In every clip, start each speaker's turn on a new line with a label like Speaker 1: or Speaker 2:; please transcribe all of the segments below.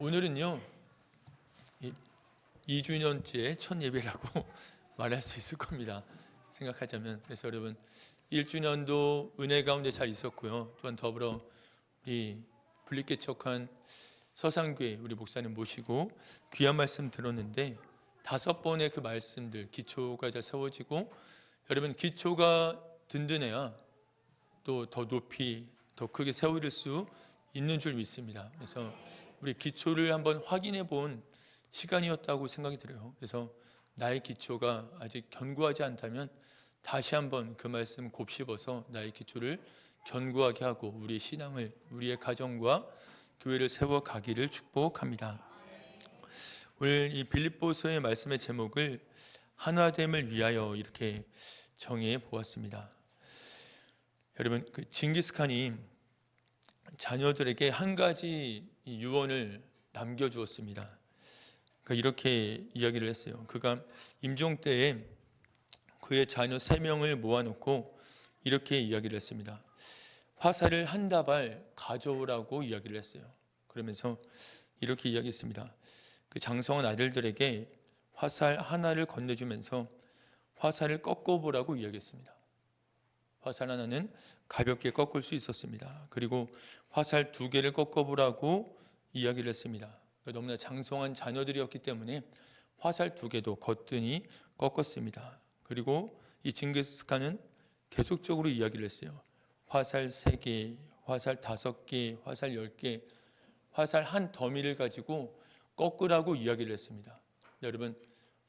Speaker 1: 오늘은요 2주년째 첫 예배라고 말할 수 있을 겁니다. 생각하자면. 그래서 여러분 1주년도 은혜 가운데 잘 있었고요. 또한 더불어 우리 분립개척한 서산교회 우리 목사님 모시고 귀한 말씀 들었는데 5번의 그 말씀들 기초가 잘 세워지고, 여러분 기초가 든든해야 또 더 높이 더 크게 세워질 수 있는 줄 믿습니다. 그래서 우리 기초를 한번 확인해 본 시간이었다고 생각이 들어요. 그래서 나의 기초가 아직 견고하지 않다면 다시 한번 그 말씀 곱씹어서 나의 기초를 견고하게 하고 우리의 신앙을, 우리의 가정과 교회를 세워가기를 축복합니다. 오늘 이 빌립보서의 말씀의 제목을 하나됨을 위하여 이렇게 정해 보았습니다. 여러분, 그 징기스칸이 자녀들에게 한 가지 유언을 남겨주었습니다. 이렇게 이야기를 했어요. 그가 임종 때에 그의 자녀 3명을 모아놓고 이렇게 이야기를 했습니다. 화살을 한 다발 가져오라고 이야기를 했어요. 그러면서 이렇게 이야기했습니다. 그 장성한 아들들에게 화살 하나를 건네주면서 화살을 꺾어보라고 이야기했습니다. 화살 하나는 가볍게 꺾을 수 있었습니다. 그리고 화살 2개를 꺾어보라고 이야기를 했습니다. 너무나 장성한 자녀들이었기 때문에 화살 2개도 거뜬히 꺾었습니다. 그리고 이 징기스칸은 계속적으로 이야기를 했어요. 화살 3개, 화살 5개, 화살 10개, 화살 한 더미를 가지고 꺾으라고 이야기를 했습니다. 여러분,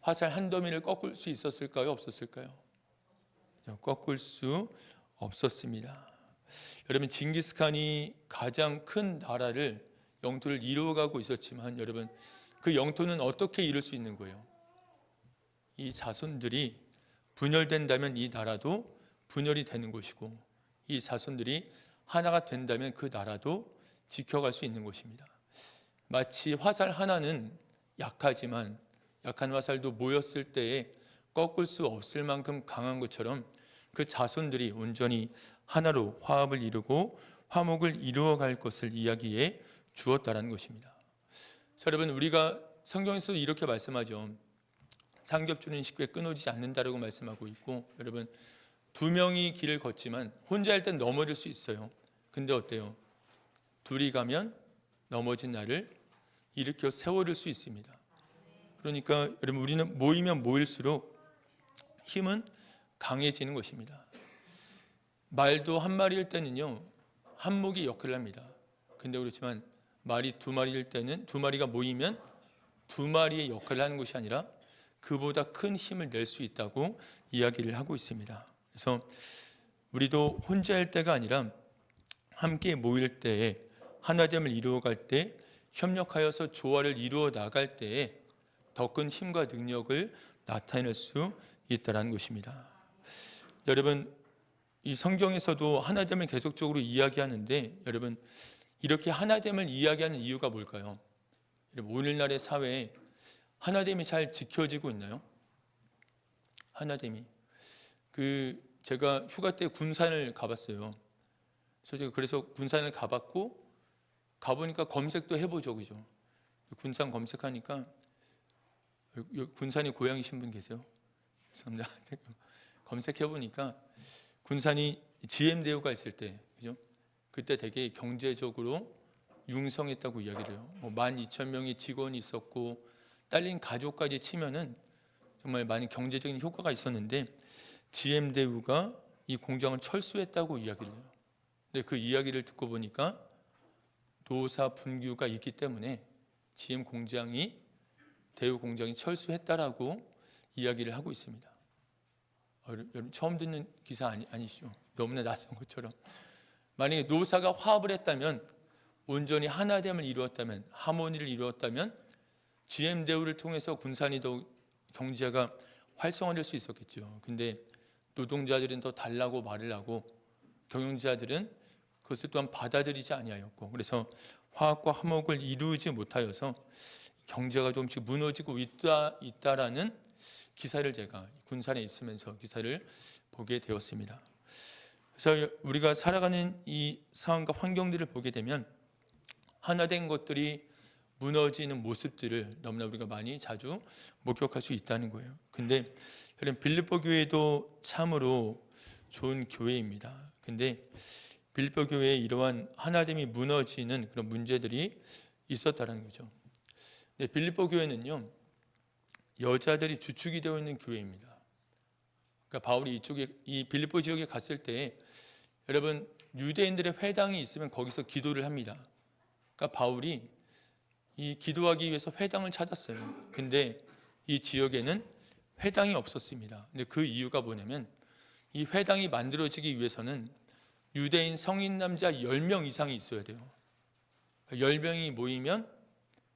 Speaker 1: 화살 한 더미를 꺾을 수 있었을까요? 없었을까요? 꺾을 수 없었습니다. 여러분, 징기스칸이 가장 큰 나라를, 영토를 이루어가고 있었지만 여러분, 그 영토는 어떻게 이룰 수 있는 거예요? 이 자손들이 분열된다면 이 나라도 분열이 되는 것이고, 이 자손들이 하나가 된다면 그 나라도 지켜갈 수 있는 것입니다. 마치 화살 하나는 약하지만 약한 화살도 모였을 때에 꺾을 수 없을 만큼 강한 것처럼 그 자손들이 온전히 하나로 화합을 이루고 화목을 이루어갈 것을 이야기해 주었다라는 것입니다. 자, 여러분, 우리가 성경에서도 이렇게 말씀하죠. 삼겹줄은 쉽게 끊어지지 않는다라고 말씀하고 있고, 여러분 2명이 길을 걷지만 혼자 할 땐 넘어질 수 있어요. 근데 어때요? 2이 가면 넘어진 나를 일으켜 세워줄 수 있습니다. 그러니까 여러분, 우리는 모이면 모일수록 힘은 강해지는 것입니다. 말도 한 마리일 때는요 한 목이 역할을 합니다. 근데 그렇지만 말이 2마리일 때는 2마리가 모이면 2마리의 역할을 하는 것이 아니라 그보다 큰 힘을 낼 수 있다고 이야기를 하고 있습니다. 그래서 우리도 혼자 할 때가 아니라 함께 모일 때에, 하나됨을 이루어갈 때, 협력하여서 조화를 이루어 나갈 때에 더 큰 힘과 능력을 나타낼 수 있다는 것입니다. 여러분, 이 성경에서도 하나됨을 계속적으로 이야기하는데, 여러분 이렇게 하나됨을 이야기하는 이유가 뭘까요? 오늘날의 사회에 하나됨이 잘 지켜지고 있나요? 하나됨이. 제가 휴가 때 군산을 가봤어요. 그래서 군산을 가보니까 검색도 해보죠, 그죠? 군산 검색하니까, 군산이 고향이신 분 계세요? 검색해보니까 군산이 GM대우가 있을 때, 그죠? 그때 되게 경제적으로 융성했다고 이야기를 해요. 12,000명의 직원이 있었고 딸린 가족까지 치면은 정말 많은 경제적인 효과가 있었는데 GM대우가 이 공장을 철수했다고 이야기를 해요. 근데 그 이야기를 듣고 보니까 노사 분규가 있기 때문에 GM 공장이, 대우 공장이 철수했다라고 이야기를 하고 있습니다. 여러분 처음 듣는 기사 아니시죠? 너무나 낯선 것처럼. 만약에 노사가 화합을 했다면, 온전히 하나됨을 이루었다면, 하모니를 이루었다면 GM대우를 통해서 군산이 더 경제가 활성화될 수 있었겠죠. 근데 노동자들은 더 달라고 말을 하고 경영자들은 그것을 또한 받아들이지 아니하였고, 그래서 화합과 화목을 이루지 못하여서 경제가 조금씩 무너지고 있다라는 기사를 제가 군산에 있으면서 기사를 보게 되었습니다. 그래서 우리가 살아가는 이 상황과 환경들을 보게 되면 하나된 것들이 무너지는 모습들을 너무나 우리가 많이 자주 목격할 수 있다는 거예요. 근데 여러분 빌립보 교회도 참으로 좋은 교회입니다. 근데 빌립보 교회에 이러한 하나됨이 무너지는 그런 문제들이 있었다는 거죠. 근데 빌립보 교회는요, 여자들이 주축이 되어 있는 교회입니다. 그러니까 바울이 이 빌립보 지역에 갔을 때 여러분 유대인들의 회당이 있으면 거기서 기도를 합니다. 그러니까 바울이 이 기도하기 위해서 회당을 찾았어요. 근데 이 지역에는 회당이 없었습니다. 근데 그 이유가 뭐냐면 이 회당이 만들어지기 위해서는 유대인 성인 남자 10명 이상이 있어야 돼요. 10명이 모이면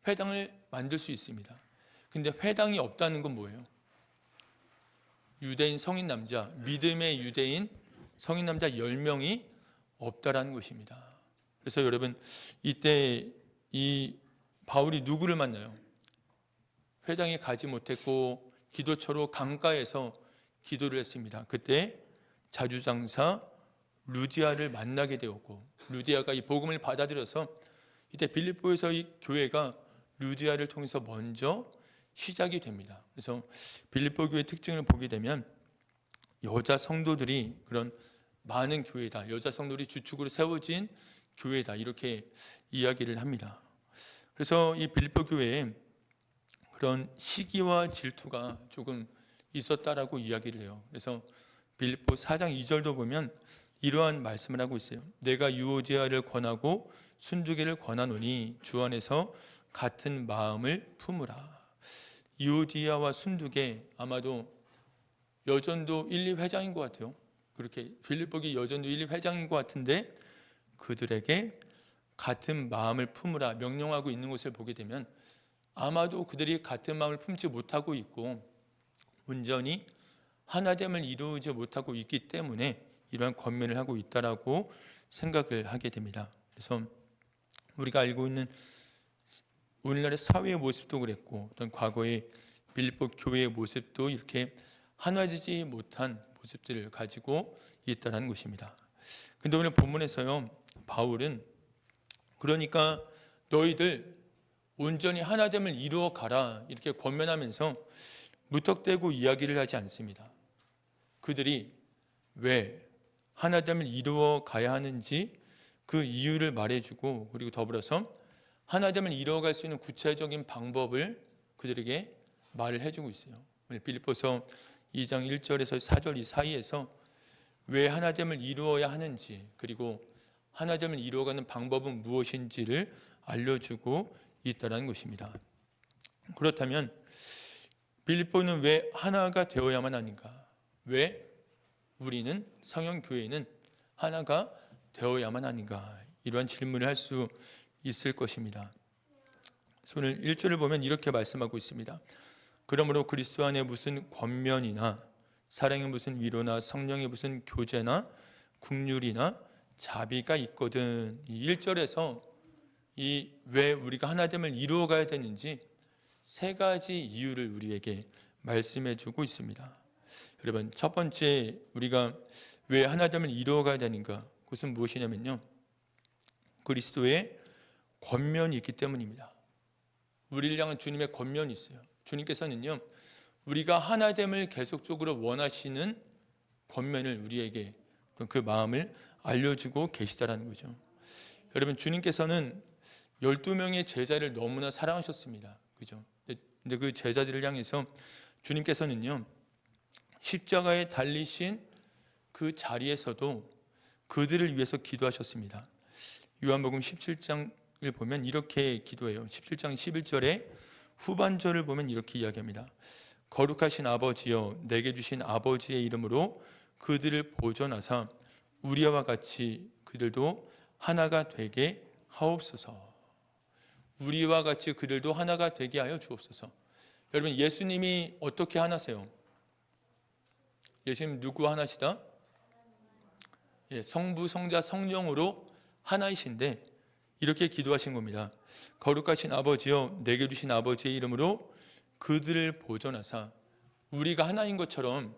Speaker 1: 회당을 만들 수 있습니다. 근데 회당이 없다는 건 뭐예요? 유대인 성인 남자, 믿음의 유대인 성인 남자 10명이 없다라는 것입니다. 그래서 여러분 이때 이 바울이 누구를 만나요? 회당에 가지 못했고 기도처로 강가에서 기도를 했습니다. 그때 자주장사 루디아를 만나게 되었고 루디아가 이 복음을 받아들여서 이때 빌립보에서 이 교회가 루디아를 통해서 먼저 시작이 됩니다. 그래서 빌립보 교회 특징을 보게 되면 여자 성도들이 그런 많은 교회다. 여자 성도들이 주축으로 세워진 교회다. 이렇게 이야기를 합니다. 그래서 이 빌립보 교회에 그런 시기와 질투가 조금 있었다라고 이야기를 해요. 그래서 빌립보 4장 2절도 보면 이러한 말씀을 하고 있어요. 내가 유오디아를 권하고 순두개를 권하노니 주 안에서 같은 마음을 품으라. 유오디아와 순두개 아마도 여전도 1, 2회장인 것 같아요. 그렇게 빌립보기 여전도 1, 2회장인 것 같은데 그들에게 같은 마음을 품으라 명령하고 있는 것을 보게 되면 아마도 그들이 같은 마음을 품지 못하고 있고 온전히 하나됨을 이루지 못하고 있기 때문에 이러한 권면을 하고 있다라고 생각을 하게 됩니다. 그래서 우리가 알고 있는 오늘날의 사회의 모습도 그랬고 어떤 과거의 빌립보 교회의 모습도 이렇게 하나되지 못한 모습들을 가지고 있다는 것입니다. 근데 오늘 본문에서요 바울은 그러니까 너희들 온전히 하나됨을 이루어 가라 이렇게 권면하면서 무턱대고 이야기를 하지 않습니다. 그들이 왜 하나됨을 이루어 가야 하는지 그 이유를 말해주고 그리고 더불어서 하나됨을 이루어갈 수 있는 구체적인 방법을 그들에게 말을 해주고 있어요. 오늘 빌립보서 2장 1절에서 4절 이 사이에서 왜 하나됨을 이루어야 하는지 그리고 하나됨을 이루어가는 방법은 무엇인지를 알려주고 있다는 것입니다. 그렇다면 빌립보는 왜 하나가 되어야만 하는가? 왜 우리는 성형교회는 하나가 되어야만 하는가? 이러한 질문을 할 수 있을 것입니다. 오늘 1절을 보면 이렇게 말씀하고 있습니다. 그러므로 그리스도 안에 무슨 권면이나 사랑의 무슨 위로나 성령의 무슨 교제나 긍휼이나 자비가 있거든. 이 1절에서 이 왜 우리가 하나됨을 이루어 가야 되는지 세 가지 이유를 우리에게 말씀해 주고 있습니다. 여러분 첫 번째 우리가 왜 하나됨을 이루어 가야 되는가? 그것은 무엇이냐면요. 그리스도의 권면이 있기 때문입니다. 우리를 향한 주님의 권면이 있어요. 주님께서는요. 우리가 하나됨을 계속적으로 원하시는 권면을 우리에게 그 마음을 알려주고 계시다라는 거죠. 여러분 주님께서는 12명의 제자를 너무나 사랑하셨습니다. 그죠? 근데 그 제자들을 향해서 주님께서는요. 십자가에 달리신 그 자리에서도 그들을 위해서 기도하셨습니다. 요한복음 17장을 보면 이렇게 기도해요. 17장 11절에 후반절을 보면 이렇게 이야기합니다. 거룩하신 아버지여 내게 주신 아버지의 이름으로 그들을 보존하사 우리와 같이 그들도 하나가 되게 하옵소서. 우리와 같이 그들도 하나가 되게 하여 주옵소서. 여러분 예수님이 어떻게 하나세요? 예수님 누구 하나시다? 성부, 성자, 성령으로 하나이신데 이렇게 기도하신 겁니다. 거룩하신 아버지여 내게 주신 아버지의 이름으로 그들을 보존하사 우리가 하나인 것처럼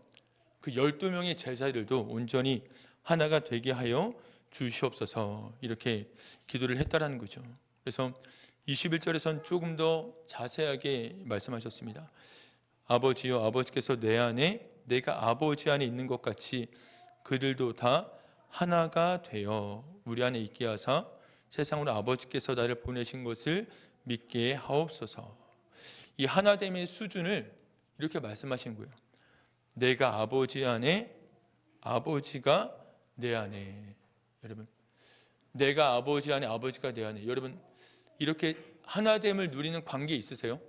Speaker 1: 그 12명의 제자들도 온전히 하나가 되게 하여 주시옵소서 이렇게 기도를 했다라는 거죠. 그래서 21절에선 조금 더 자세하게 말씀하셨습니다. 아버지여, 아버지께서 내 안에 내가 아버지 안에 있는 것 같이 그들도 다 하나가 되어 우리 안에 있게 하사 세상으로 아버지께서 나를 보내신 것을 믿게 하옵소서. 이 하나됨의 수준을 이렇게 말씀하신 거예요. 내가 아버지 안에, 아버지가 내 안에. 여러분, 내가 아버지 안에, 아버지가 내 안에. 여러분, 이렇게 하나됨을 누리는 관계 있으세요?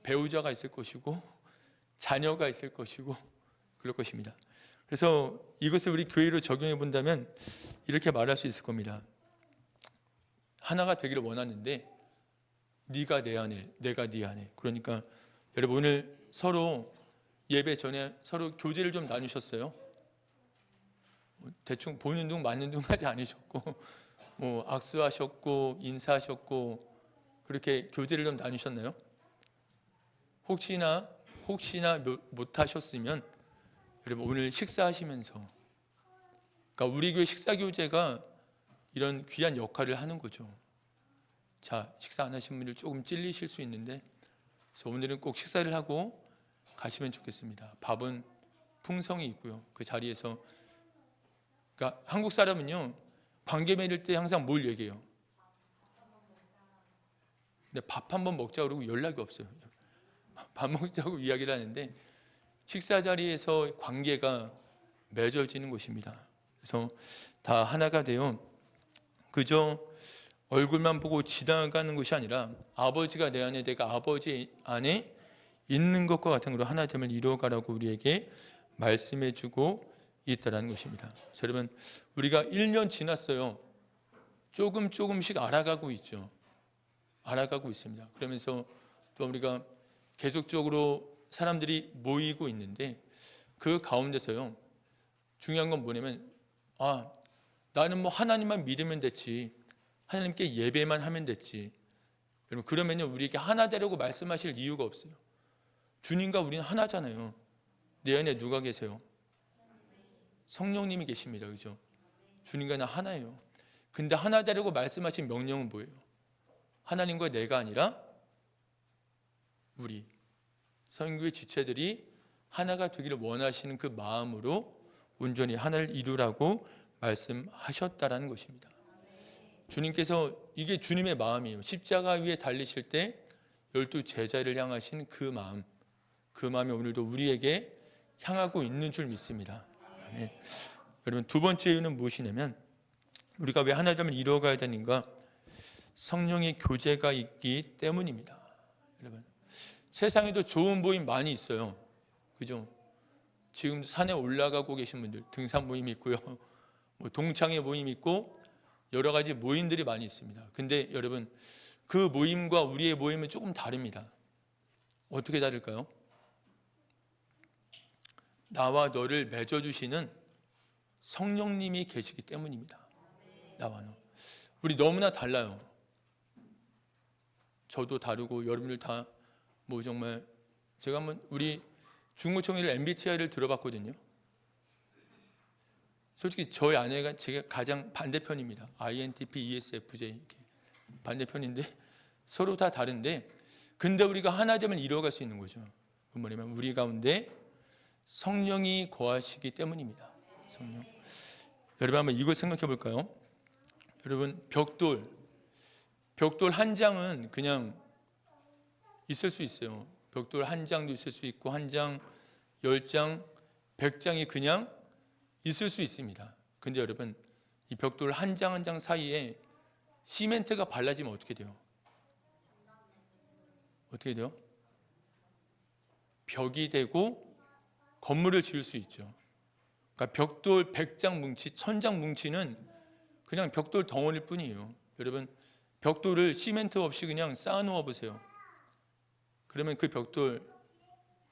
Speaker 1: 배우자가 있을 것이고 자녀가 있을 것이고 그럴 것입니다. 그래서 이것을 우리 교회로 적용해 본다면 이렇게 말할 수 있을 겁니다. 하나가 되기를 원하는데 네가 내 안에, 내가 네 안에. 그러니까 여러분, 오늘 서로 예배 전에 서로 교제를 좀 나누셨어요? 대충 보는 둥 맞는 둥 하지 않으셨고 악수하셨고 인사하셨고 그렇게 교제를 좀 나누셨나요? 혹시나 못 하셨으면 여러분, 오늘 식사하시면서, 그러니까 우리 교회 식사 교제가 이런 귀한 역할을 하는 거죠. 자, 식사 안 하신 분들 조금 찔리실 수 있는데, 그래서 오늘은 꼭 식사를 하고 가시면 좋겠습니다. 밥은 풍성이 있고요. 그 자리에서, 그러니까 한국 사람은요, 관계 맺을 때 항상 뭘 얘기해요? 근데 밥 한번 먹자 그러고 연락이 없어요. 밥 먹자고 이야기를 하는데 식사 자리에서 관계가 맺어지는 것입니다. 그래서 다 하나가 되어 그저 얼굴만 보고 지나가는 것이 아니라 아버지가 내 안에, 내가 아버지 안에 있는 것과 같은 걸로 하나됨을 이루어가라고 우리에게 말씀해주고 있다는 것입니다. 자, 여러분, 우리가 1년 지났어요. 조금씩 알아가고 있죠. 알아가고 있습니다. 그러면서 또 우리가 계속적으로 사람들이 모이고 있는데 그 가운데서요, 중요한 건 뭐냐면 나는 뭐 하나님만 믿으면 됐지, 하나님께 예배만 하면 됐지. 여러분, 그러면요 우리에게 하나 되라고 말씀하실 이유가 없어요. 주님과 우리는 하나잖아요. 내 안에 누가 계세요? 성령님이 계십니다. 그죠? 주님과 나 하나예요. 근데 하나 되라고 말씀하신 명령은 뭐예요? 하나님과 내가 아니라 우리 선교의 지체들이 하나가 되기를 원하시는 그 마음으로 온전히 하나를 이루라고 말씀하셨다라는 것입니다. 주님께서, 이게 주님의 마음이에요. 십자가 위에 달리실 때 12 제자를 향하신 그 마음, 그 마음이 오늘도 우리에게 향하고 있는 줄 믿습니다. 아멘. 여러분, 두 번째 이유는 무엇이냐면 우리가 왜 하나됨을 이루어가야 되는가? 성령의 교제가 있기 때문입니다. 여러분, 세상에도 좋은 모임 많이 있어요. 그죠? 지금 산에 올라가고 계신 분들, 등산 모임 있고요. 동창회 모임 있고 여러 가지 모임들이 많이 있습니다. 근데 여러분, 그 모임과 우리의 모임은 조금 다릅니다. 어떻게 다를까요? 나와 너를 맺어주시는 성령님이 계시기 때문입니다. 나와 너. 우리 너무나 달라요. 저도 다르고 여러분들 다 정말, 제가 한번 우리 중고청일 MBTI를 들어봤거든요. 솔직히 저희 아내가 제가 가장 반대편입니다. INTP, ESFJ 이렇게 반대편인데 서로 다 다른데, 근데 우리가 하나 되면 이루어갈 수 있는 거죠. 그 뭐냐면 우리 가운데 성령이 거하시기 때문입니다. 성령. 여러분, 한번 이걸 생각해 볼까요? 여러분, 벽돌 한 장은 그냥 있을 수 있어요. 벽돌 한 장도 있을 수 있고 한 장, 10장, 100장이 그냥 있을 수 있습니다. 근데 여러분, 이 벽돌 한 장 한 장 사이에 시멘트가 발라지면 어떻게 돼요? 어떻게 돼요? 벽이 되고 건물을 지을 수 있죠. 그러니까 벽돌 100장 뭉치, 1000장 뭉치는 그냥 벽돌 덩어리일 뿐이에요. 여러분, 벽돌을 시멘트 없이 그냥 쌓아 놓아 보세요. 그러면 그 벽돌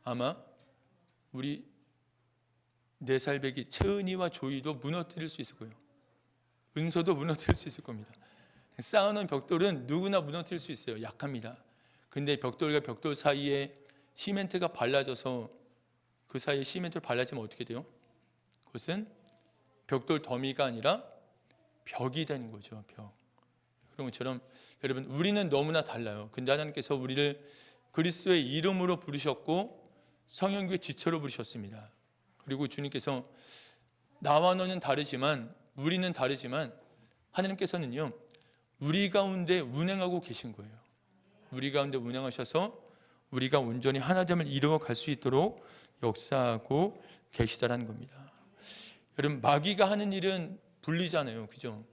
Speaker 1: 아마 우리 4살배기 채은이와 조이도 무너뜨릴 수 있을 거예요. 은서도 무너뜨릴 수 있을 겁니다. 쌓아놓은 벽돌은 누구나 무너뜨릴 수 있어요. 약합니다. 근데 벽돌과 벽돌 사이에 시멘트가 발라져서 그 사이에 시멘트를 발라지면 어떻게 돼요? 그것은 벽돌 더미가 아니라 벽이 되는 거죠. 벽. 그런 것처럼 여러분 우리는 너무나 달라요. 근데 하나님께서 우리를 그리스도의 이름으로 부르셨고 성령교회 지체로 부르셨습니다. 그리고 주님께서 나와 너는 다르지만 우리는 다르지만 하나님께서는요 우리 가운데 운행하고 계신 거예요. 우리 가운데 운행하셔서 우리가 온전히 하나됨을 이루어 갈 수 있도록 역사하고 계시다라는 겁니다. 여러분 마귀가 하는 일은 불리잖아요. 그죠?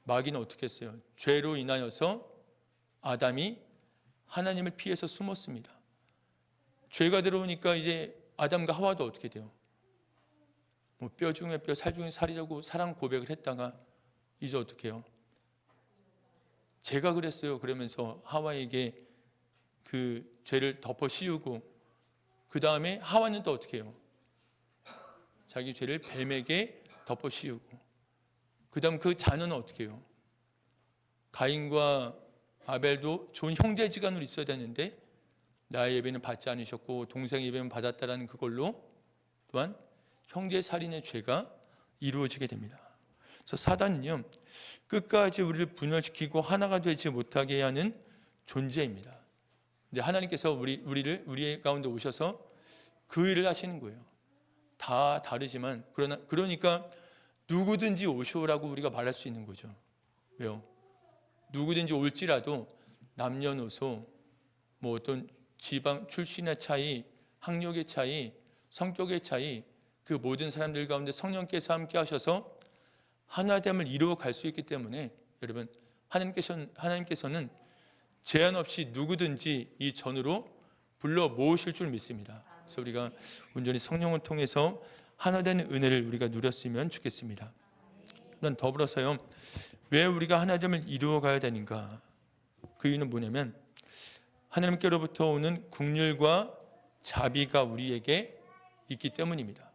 Speaker 1: 마귀는 어떻게 했어요? 죄로 인하여서 아담이 하나님을 피해서 숨었습니다. 죄가 들어오니까 이제 아담과 하와도 어떻게 돼요? 뭐 뼈 중에 뼈, 살 중에 살이라고 사랑 고백을 했다가 이제 어떻게 해요? 제가 그랬어요. 그러면서 하와에게 그 죄를 덮어 씌우고 그 다음에 하와는 또 어떻게 해요? 자기 죄를 뱀에게 덮어 씌우고 그 다음 그 자녀는 어떻게 해요? 가인과 아벨도 좋은 형제지간으로 있어야 되는데 나의 예배는 받지 않으셨고 동생의 예배는 받았다라는 그걸로 또한 형제 살인의 죄가 이루어지게 됩니다. 그래서 사단은요 끝까지 우리를 분열시키고 하나가 되지 못하게 하는 존재입니다. 근데 하나님께서 우리 가운데 오셔서 그 일을 하시는 거예요. 다 다르지만 그러니까 누구든지 오시오라고 우리가 말할 수 있는 거죠. 왜요? 누구든지 올지라도 남녀노소 뭐 어떤 지방 출신의 차이, 학력의 차이, 성격의 차이 그 모든 사람들 가운데 성령께서 함께 하셔서 하나됨을 이루어 갈 수 있기 때문에 여러분 하나님께서는 제한 없이 누구든지 이 전으로 불러 모으실 줄 믿습니다. 그래서 우리가 온전히 성령을 통해서 하나되는 은혜를 우리가 누렸으면 좋겠습니다. 난 더불어서요. 왜 우리가 하나됨을 이루어 가야 되는가? 그 이유는 뭐냐면 하나님께로부터 오는 긍휼과 자비가 우리에게 있기 때문입니다.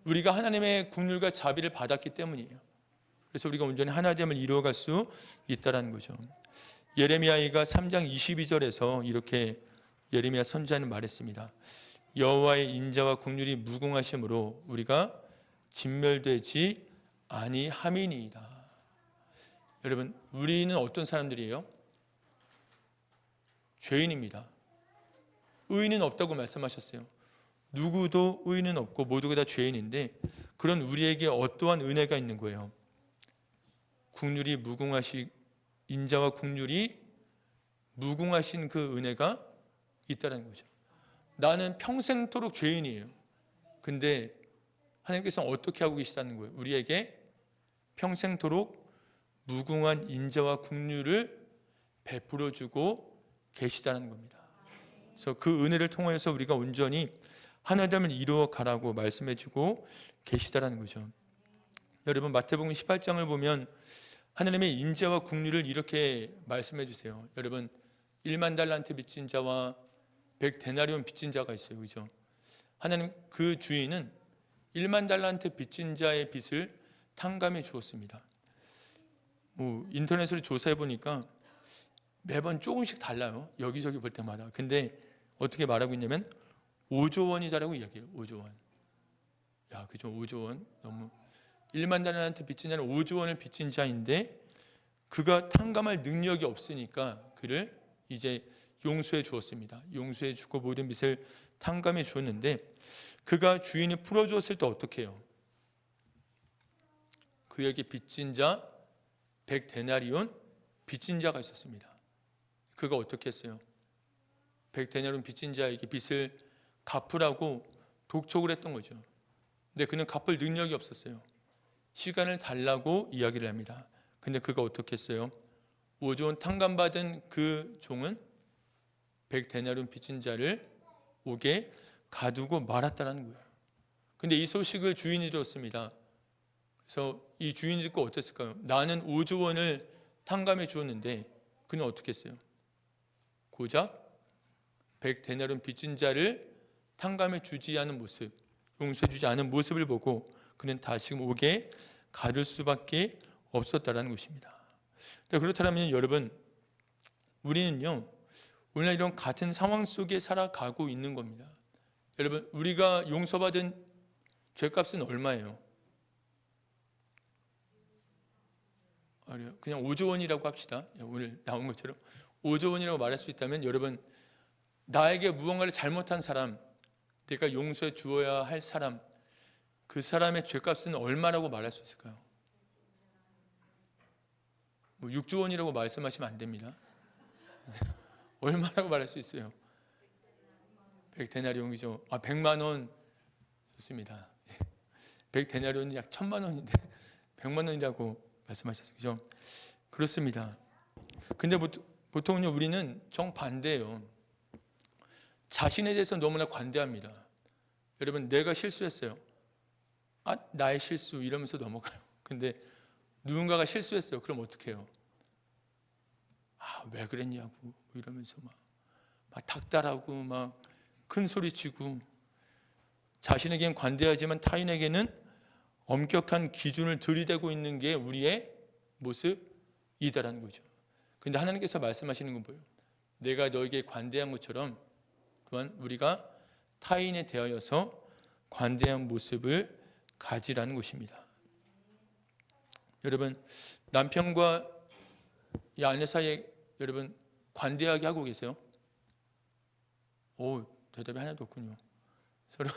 Speaker 1: 우리가 하나님의 긍휼과 자비를 받았기 때문이에요. 그래서 우리가 온전히 하나됨을 이루어갈 수 있다는 거죠. 예레미야가 3장 22절에서 이렇게 예레미야 선지자는 말했습니다. 여호와의 인자와 긍휼이 무궁하심으로 우리가 진멸되지 아니함이니이다. 여러분 우리는 어떤 사람들이에요? 죄인입니다. 의인은 없다고 말씀하셨어요. 누구도 의인은 없고 모두가 다 죄인인데 그런 우리에게 어떠한 은혜가 있는 거예요? 긍휼이 무궁하시 인자와 긍휼이 무궁하신 그 은혜가 있다는 거죠. 나는 평생토록 죄인이에요. 근데 하나님께서는 어떻게 하고 계시다는 거예요? 우리에게 평생토록 무궁한 인자와 긍휼을 베풀어 주고 계시다는 겁니다. 그래서 그 은혜를 통해서 우리가 온전히 하나됨을 이루어 가라고 말씀해 주고 계시다는 거죠. 여러분 마태복음 18장을 보면 하나님의 인자와 긍휼을 이렇게 말씀해 주세요. 여러분 1만 달란트 빚진 자와 100데나리온 빚진 자가 있어요. 그죠? 하나님 그 주인은 1만 달란트 빚진 자의 빚을 탕감해 주었습니다. 인터넷으로 조사해 보니까 매번 조금씩 달라요. 여기저기 볼 때마다. 근데 어떻게 말하고 있냐면 5조 원이다라고 이야기해요. 5조 원. 야, 그죠? 5조 원. 너무 1만 달란트 빚진 자는 5조 원을 빚진 자인데 그가 탕감할 능력이 없으니까 그를 이제 용서해 주었습니다. 용서해 주고 모든 빚을 탕감해 주었는데 그가 주인이 풀어주었을 때 어떻게 해요? 그에게 빚진 자 100데나리온 빚진 자가 있었습니다. 그가 어떻게 했어요? 100데나리온 빚진 자에게 빚을 갚으라고 독촉을 했던 거죠. 근데 그는 갚을 능력이 없었어요. 시간을 달라고 이야기를 합니다. 근데 그가 어떻게 했어요? 5조 원 탕감받은 그 종은 100데나리온 빚진 자를 옥에 가두고 말았다는 거예요. 근데 이 소식을 주인이 들었습니다. 그래서 이 주인이 듣고 어땠을까요? 나는 5조 원을 탕감해 주었는데 그는 어떻게 했어요? 고작 100데나리온 빚진 자를 탕감해 주지 않은 모습, 용서해 주지 않은 모습을 보고 그는 다시금 옥에 가둘 수밖에 없었다라는 것입니다. 그렇다면 여러분 우리는요 오늘 이런 같은 상황 속에 살아가고 있는 겁니다. 여러분 우리가 용서받은 죄값은 얼마예요? 그냥 5조 원이라고 합시다. 오늘 나온 것처럼 5조 원이라고 말할 수 있다면 여러분, 나에게 무언가를 잘못한 사람, 내가 용서해 주어야 할 사람, 그 사람의 죄값은 얼마라고 말할 수 있을까요? 뭐 6조 원이라고 말씀하시면 안 됩니다. 얼마라고 말할 수 있어요? 100데나리온이죠. 100만 원 좋습니다. 100데나리온이 약 1000만 원인데 100만 원이라고 말씀하셨어요. 그죠? 그렇습니다. 근데 보통은요, 우리는 정반대예요. 자신에 대해서 너무나 관대합니다. 여러분, 내가 실수했어요. 나의 실수 이러면서 넘어가요. 근데 누군가가 실수했어요. 그럼 어떻게 해요? 왜 그랬냐고 이러면서 막 닥달하고 막 큰 소리 치고, 자신에겐 관대하지만 타인에게는 엄격한 기준을 들이대고 있는 게 우리의 모습이다라는 거죠. 근데 하나님께서 말씀하시는 건 뭐예요? 내가 너에게 관대한 것처럼 또한 우리가 타인에 대하여서 관대한 모습을 가지라는 것입니다. 여러분, 남편과 이 아내 사이에 여러분 관대하게 하고 계세요? 대답이 하나도 없군요. 서로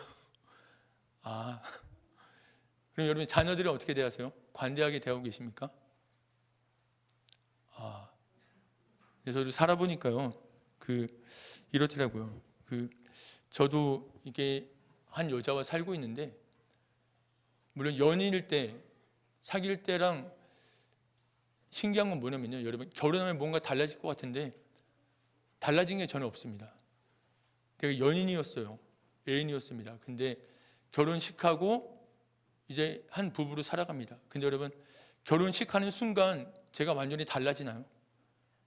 Speaker 1: 그럼 여러분, 자녀들은 어떻게 대하세요? 관대하게 대하고 계십니까? 그래서 저도 살아보니까요, 이렇더라고요. 저도 이게 한 여자와 살고 있는데, 물론 연인일 때, 사귈 때랑 신기한 건 뭐냐면요, 여러분, 결혼하면 뭔가 달라질 것 같은데 달라진 게 전혀 없습니다. 제가 연인이었어요. 애인이었습니다. 근데 결혼식하고 이제 한 부부로 살아갑니다. 근데 여러분, 결혼식하는 순간 제가 완전히 달라지나요?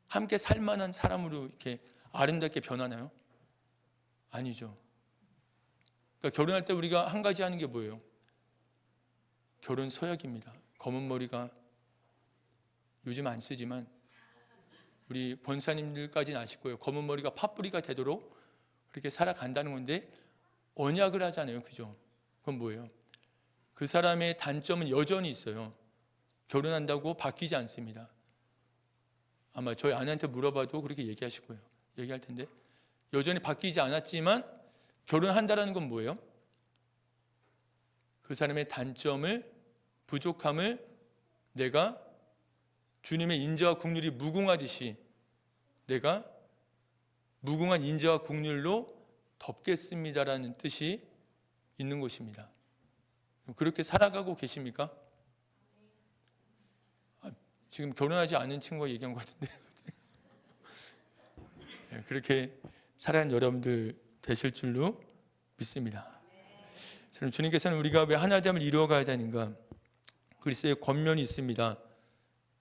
Speaker 1: 함께 살만한 사람으로 이렇게 아름답게 변하나요? 아니죠. 그러니까 결혼할 때 우리가 한 가지 하는 게 뭐예요? 결혼 서약입니다. 검은 머리가 요즘 안 쓰지만 우리 권사님들까지는 아실 거예요. 검은 머리가 팥뿌리가 되도록 그렇게 살아간다는 건데, 언약을 하잖아요. 그죠? 그건 뭐예요? 그 사람의 단점은 여전히 있어요. 결혼한다고 바뀌지 않습니다. 아마 저희 아내한테 물어봐도 그렇게 얘기하실 거예요. 얘기할 텐데, 여전히 바뀌지 않았지만 결혼한다는 건 뭐예요? 그 사람의 단점을, 부족함을 내가 주님의 인자와 긍휼이 무궁하듯이 내가 무궁한 인자와 긍휼로 덮겠습니다라는 뜻이 있는 것입니다. 그렇게 살아가고 계십니까? 지금 결혼하지 않은 친구가 얘기한 것 같은데 그렇게 살아가는 여러분들 되실 줄로 믿습니다. 주님께서는 우리가 왜 하나됨을 이루어가야 되는가? 그리스도의 권면이 있습니다.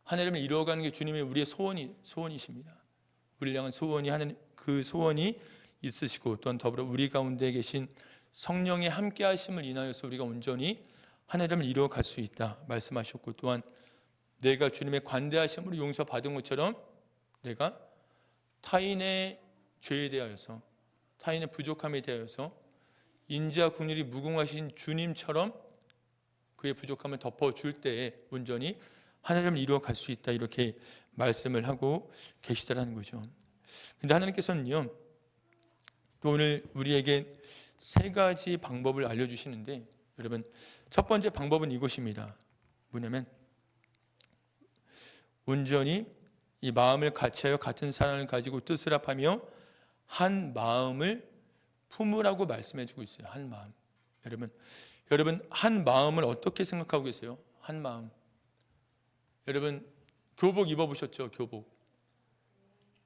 Speaker 1: 하나됨을 이루어가는 게 주님의 우리의 소원이십니다. 우리를 향한 소원이, 하나님 그 소원이 있으시고, 또한 더불어 우리 가운데 계신 성령의 함께 하심을 인하여서 우리가 온전히 하나됨을 이루어갈 수 있다 말씀하셨고, 또한 내가 주님의 관대하심으로 용서받은 것처럼 내가 타인의 죄에 대하여서, 타인의 부족함에 대하여서 인자와 긍휼이 무궁하신 주님처럼 그의 부족함을 덮어줄 때에 온전히 하나님을 이루어갈 수 있다, 이렇게 말씀을 하고 계시다라는 거죠. 근데 하나님께서는요, 또 오늘 우리에게 세 가지 방법을 알려주시는데, 여러분, 첫 번째 방법은 이것입니다. 뭐냐면 온전히 이 마음을 같이하여 같은 사랑을 가지고 뜻을 합하며 한 마음을 품으라고 말씀해주고 있어요. 한 마음. 여러분 한 마음을 어떻게 생각하고 계세요? 한 마음. 여러분 교복 입어보셨죠? 교복.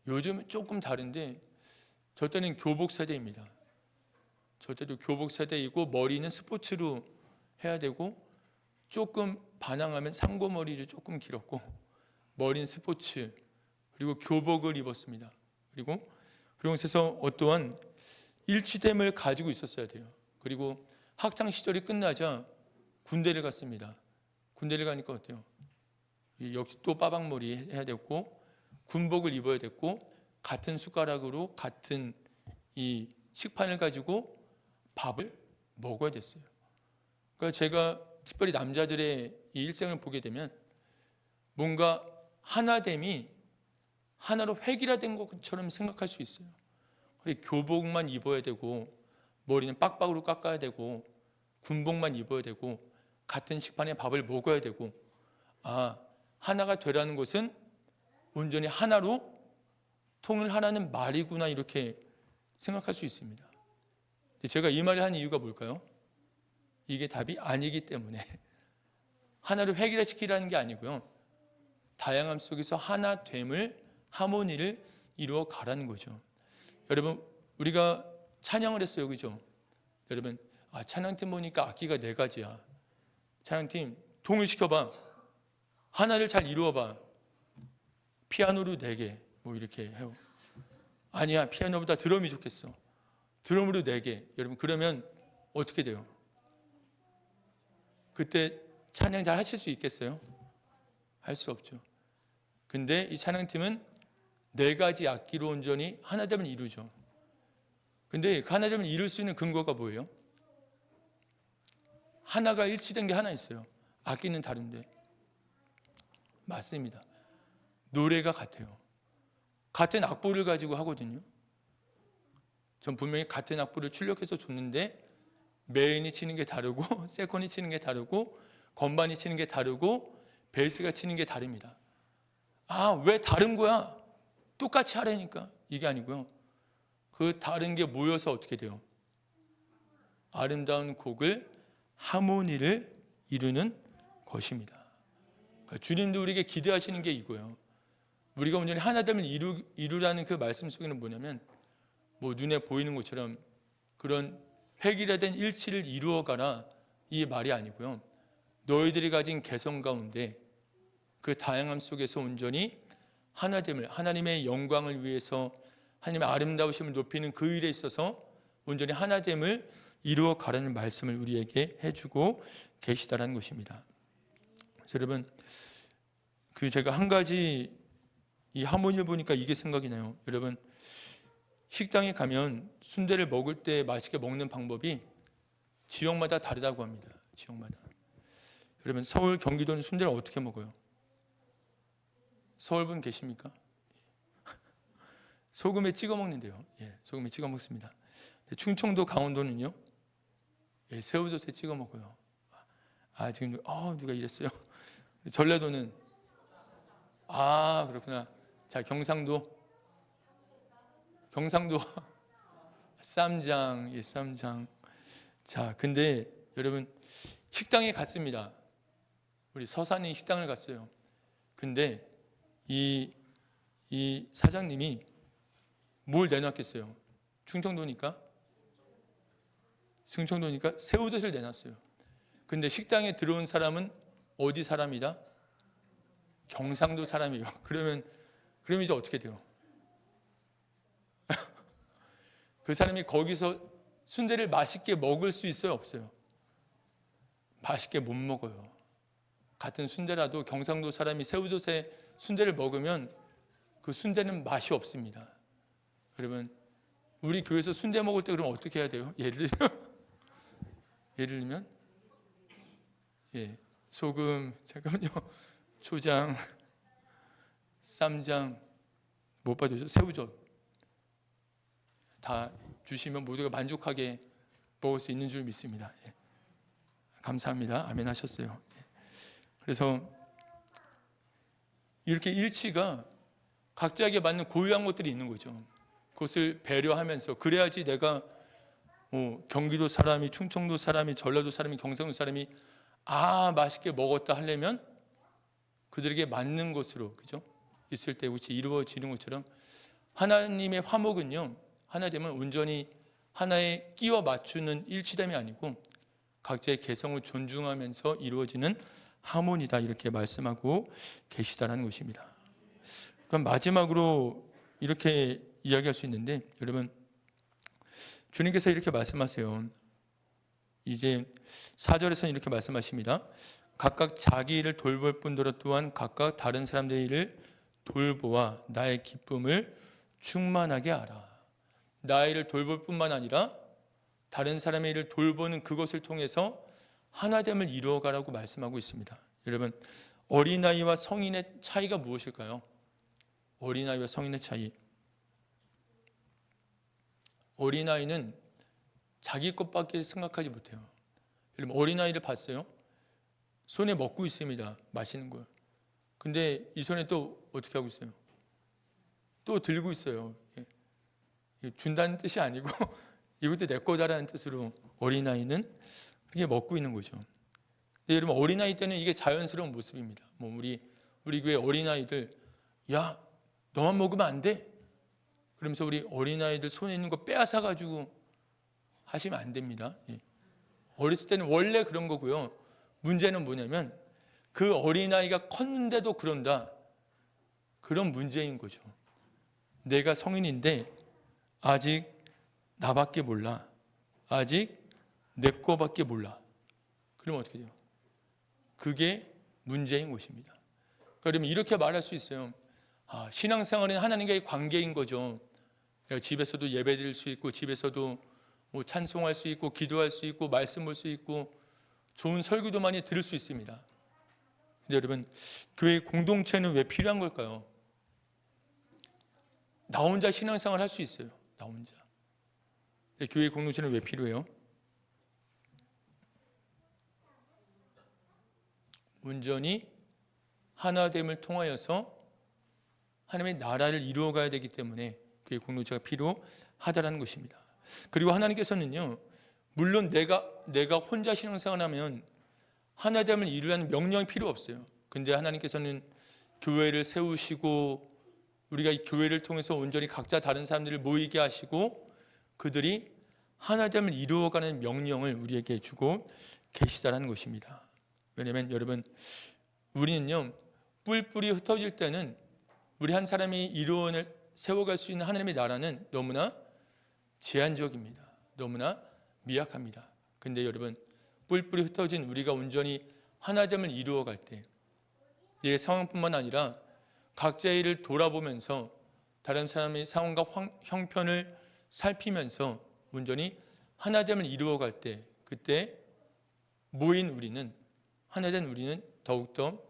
Speaker 1: 요즘은 조금 다른데 저 때는 교복 세대입니다. 저 때도 교복 세대이고, 머리는 스포츠로 해야 되고, 조금 반항하면 상고머리도 조금 길었고, 머리는 스포츠, 그리고 교복을 입었습니다. 그리고 그래서 어떠한 일치됨을 가지고 있었어야 돼요. 그리고 학창 시절이 끝나자 군대를 갔습니다. 군대를 가니까 어때요? 역시 또 빠방머리 해야 됐고, 군복을 입어야 됐고, 같은 숟가락으로 같은 이 식판을 가지고 밥을 먹어야 됐어요. 그러니까 제가 특별히 남자들의 이 일생을 보게 되면 뭔가 하나됨이 하나로 획일화된 것처럼 생각할 수 있어요. 그리고 교복만 입어야 되고 머리는 빡빡으로 깎아야 되고 군복만 입어야 되고 같은 식판에 밥을 먹어야 되고, 하나가 되라는 것은 온전히 하나로 통일하라는 말이구나, 이렇게 생각할 수 있습니다. 제가 이 말을 하는 이유가 뭘까요? 이게 답이 아니기 때문에. 하나를 획일화시키라는 게 아니고요, 다양함 속에서 하나됨을, 하모니를 이루어 가라는 거죠. 여러분, 우리가 찬양을 했어요, 그죠? 여러분, 찬양팀 보니까 악기가 4가지야. 찬양팀 통일시켜봐, 하나를 잘 이루어봐. 피아노로 4개 뭐 이렇게 해요. 아니야, 피아노보다 드럼이 좋겠어. 드럼으로 4개. 여러분, 그러면 어떻게 돼요? 그때 찬양 잘 하실 수 있겠어요? 할 수 없죠. 근데 이 찬양팀은 4가지 악기로 온전히 하나됨을 이루죠. 근데 그 하나됨을 이룰 수 있는 근거가 뭐예요? 하나가 일치된 게 하나 있어요. 악기는 다른데. 맞습니다. 노래가 같아요. 같은 악보를 가지고 하거든요. 전 분명히 같은 악보를 출력해서 줬는데 메인이 치는 게 다르고 세컨이 치는 게 다르고 건반이 치는 게 다르고 베이스가 치는 게 다릅니다. 왜 다른 거야? 똑같이 하라니까. 이게 아니고요, 그 다른 게 모여서 어떻게 돼요? 아름다운 곡을, 하모니를 이루는 것입니다. 그러니까 주님도 우리에게 기대하시는 게 이거예요. 우리가 온전히 하나됨을 이루라는 그 말씀 속에는 뭐냐면, 눈에 보이는 것처럼 그런 획일화된 일치를 이루어가라, 이 말이 아니고요, 너희들이 가진 개성 가운데 그 다양함 속에서 온전히 하나됨을, 하나님의 영광을 위해서 하나님의 아름다우심을 높이는 그 일에 있어서 온전히 하나됨을 이루어 가라는 말씀을 우리에게 해주고 계시다라는 것입니다. 그래서 여러분, 제가 한 가지 이 하모니를 보니까 이게 생각이 나요. 여러분, 식당에 가면 순대를 먹을 때 맛있게 먹는 방법이 지역마다 다르다고 합니다. 지역마다. 여러분, 서울, 경기도는 순대를 어떻게 먹어요? 서울분 계십니까? 소금에 찍어 먹는데요. 소금에 찍어 먹습니다. 충청도, 강원도는요, 새우젓에 찍어 먹어요. 지금 누가 이랬어요? 전라도는 그렇구나. 자, 경상도 쌈장, 쌈장. 자, 근데 여러분, 식당에 갔습니다. 우리 서산이 식당을 갔어요. 근데 이 사장님이 뭘 내놨겠어요? 충청도니까 새우젓을 내놨어요. 근데 식당에 들어온 사람은 어디 사람이다? 경상도 사람이에요. 그럼 이제 어떻게 돼요? 그 사람이 거기서 순대를 맛있게 먹을 수 있어요, 없어요? 맛있게 못 먹어요. 같은 순대라도 경상도 사람이 새우젓에 순대를 먹으면 그 순대는 맛이 없습니다. 그러면 우리 교회에서 순대 먹을 때 그럼 어떻게 해야 돼요? 예를 들면 소금, 잠깐만요, 초장, 쌈장, 못 봐주죠? 새우젓 다 주시면 모두가 만족하게 먹을 수 있는 줄 믿습니다. 감사합니다. 아멘 하셨어요. 그래서 이렇게 일치가 각자에게 맞는 고유한 것들이 있는 거죠. 그것을 배려하면서, 그래야지 내가 경기도 사람이, 충청도 사람이, 전라도 사람이, 경상도 사람이 맛있게 먹었다 하려면 그들에게 맞는 것으로, 그죠? 있을 때 혹시 이루어지는 것처럼 하나님의 화목은요, 하나됨은 온전히 하나에 끼워 맞추는 일치됨이 아니고 각자의 개성을 존중하면서 이루어지는 하모니다, 이렇게 말씀하고 계시다라는 것입니다. 그럼 마지막으로 이렇게 이야기할 수 있는데, 여러분, 주님께서 이렇게 말씀하세요. 이제 4절에서는 이렇게 말씀하십니다. 각각 자기 일을 돌볼 뿐더러 또한 각각 다른 사람들의 일을 돌보아 나의 기쁨을 충만하게 하라. 나의 일을 돌볼 뿐만 아니라 다른 사람의 일을 돌보는 그것을 통해서 하나됨을 이루어가라고 말씀하고 있습니다. 여러분, 어린아이와 성인의 차이가 무엇일까요? 어린아이와 성인의 차이. 어린아이는 자기 것밖에 생각하지 못해요. 여러분, 어린아이를 봤어요? 손에 먹고 있습니다. 맛있는 걸. 근데 이 손에 또 어떻게 하고 있어요? 또 들고 있어요. 준다는 뜻이 아니고 이것도 내 거다라는 뜻으로 어린아이는 그게 먹고 있는 거죠. 여러분, 어린아이 때는 이게 자연스러운 모습입니다. 뭐 우리 교회 어린아이들, 야, 너만 먹으면 안 돼? 그러면서 우리 어린아이들 손에 있는 거 빼앗아 가지고 하시면 안 됩니다. 어렸을 때는 원래 그런 거고요. 문제는 뭐냐면 그 어린아이가 컸는데도 그런다. 그런 문제인 거죠. 내가 성인인데 아직 나밖에 몰라. 아직 내 거밖에 몰라. 그러면 어떻게 돼요? 그게 문제인 것입니다. 그러면 이렇게 말할 수 있어요. 신앙생활은 하나님과의 관계인 거죠. 내가 집에서도 예배드릴 수 있고, 집에서도 뭐 찬송할 수 있고, 기도할 수 있고, 말씀 볼 수 있고, 좋은 설교도 많이 들을 수 있습니다. 근데 여러분, 교회 공동체는 왜 필요한 걸까요? 나 혼자 신앙생활 할 수 있어요. 나 혼자. 근데 교회 공동체는 왜 필요해요? 온전히 하나됨을 통하여서 하나님의 나라를 이루어가야 되기 때문에 교회 공동체가 필요하다라는 것입니다. 그리고 하나님께서는요, 물론 내가 혼자 신앙생활하면 하나됨을 이루라는 명령이 필요 없어요. 근데 하나님께서는 교회를 세우시고 우리가 이 교회를 통해서 온전히 각자 다른 사람들을 모이게 하시고 그들이 하나됨을 이루어가는 명령을 우리에게 주고 계시다라는 것입니다. 왜냐하면 여러분, 우리는요, 뿔뿔이 흩어질 때는 우리 한 사람이 이루어낼 세워갈 수 있는 하나님의 나라는 너무나 제한적입니다. 너무나 미약합니다. 근데 여러분, 뿔뿔이 흩어진 우리가 온전히 하나됨을 이루어갈 때 내 상황뿐만 아니라 각자의 일을 돌아보면서 다른 사람의 상황과 형편을 살피면서 온전히 하나됨을 이루어갈 때 그때 모인 우리는 하나된 우리는 더욱더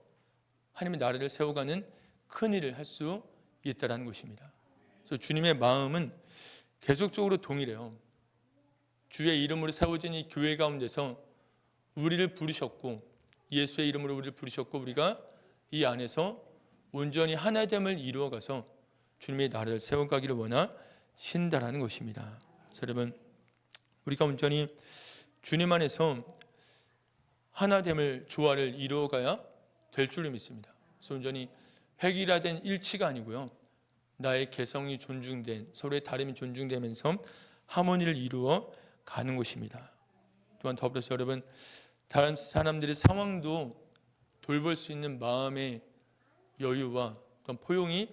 Speaker 1: 하나님의 나라를 세워가는 큰 일을 할 수 있다는 것입니다. 그래서 주님의 마음은 계속적으로 동일해요. 주의 이름으로 세워진 이 교회 가운데서 우리를 부르셨고 예수의 이름으로 우리를 부르셨고 우리가 이 안에서 온전히 하나됨을 이루어가서 주님의 나라를 세워가기를 원하신다라는 것입니다. 그래서 여러분, 우리가 온전히 주님 안에서 하나됨을 조화를 이루어가야 될 줄로 믿습니다. 그래서 온전히 획일화된 일치가 아니고요, 나의 개성이 존중된, 서로의 다름이 존중되면서 하모니를 이루어 가는 것입니다. 또한 더불어서 여러분, 다른 사람들의 상황도 돌볼 수 있는 마음의 여유와 또한 포용이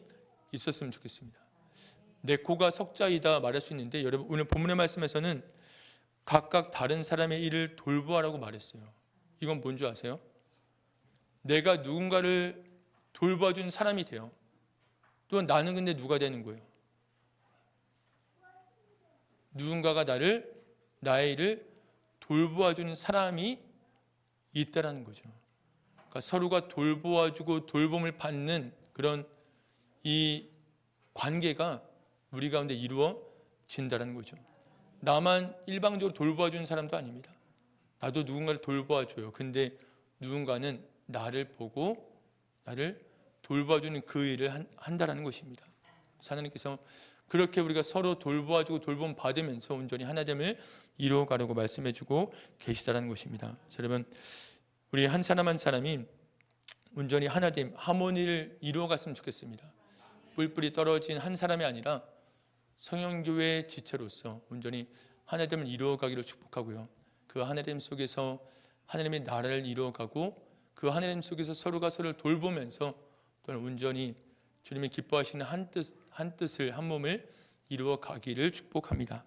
Speaker 1: 있었으면 좋겠습니다. 내 코가 석자이다 말할 수 있는데 여러분, 오늘 본문의 말씀에서는 각각 다른 사람의 일을 돌보아라고 말했어요. 이건 뭔지 아세요? 내가 누군가를 돌봐준 사람이 돼요. 또한 나는 근데 누가 되는 거예요? 누군가가 나의 일을 돌보아주는 사람이 있다라는 거죠. 그러니까 서로가 돌보아주고 돌봄을 받는 그런 이 관계가 우리 가운데 이루어진다는 거죠. 나만 일방적으로 돌보아주는 사람도 아닙니다. 나도 누군가를 돌보아줘요. 근데 누군가는 나를 보고 나를 돌봐주는 그 일을 한다라는 것입니다. 하나님께서 그렇게 우리가 서로 돌보아주고 돌봄 받으면서 온전히 하나됨을 이루어가려고 말씀해주고 계시다라는 것입니다. 여러분, 우리 한 사람 한 사람이 온전히 하나됨, 하모니를 이루어갔으면 좋겠습니다. 뿔뿔이 떨어진 한 사람이 아니라 성령교회의 지체로서 온전히 하나됨을 이루어가기를 축복하고요. 그 하나됨 속에서 하나님의 나라를 이루어가고 그 하나님 속에서 서로가 서로를 돌보면서 또한 온전히 주님이 기뻐하시는 한 뜻을 한 몸을 이루어 가기를 축복합니다.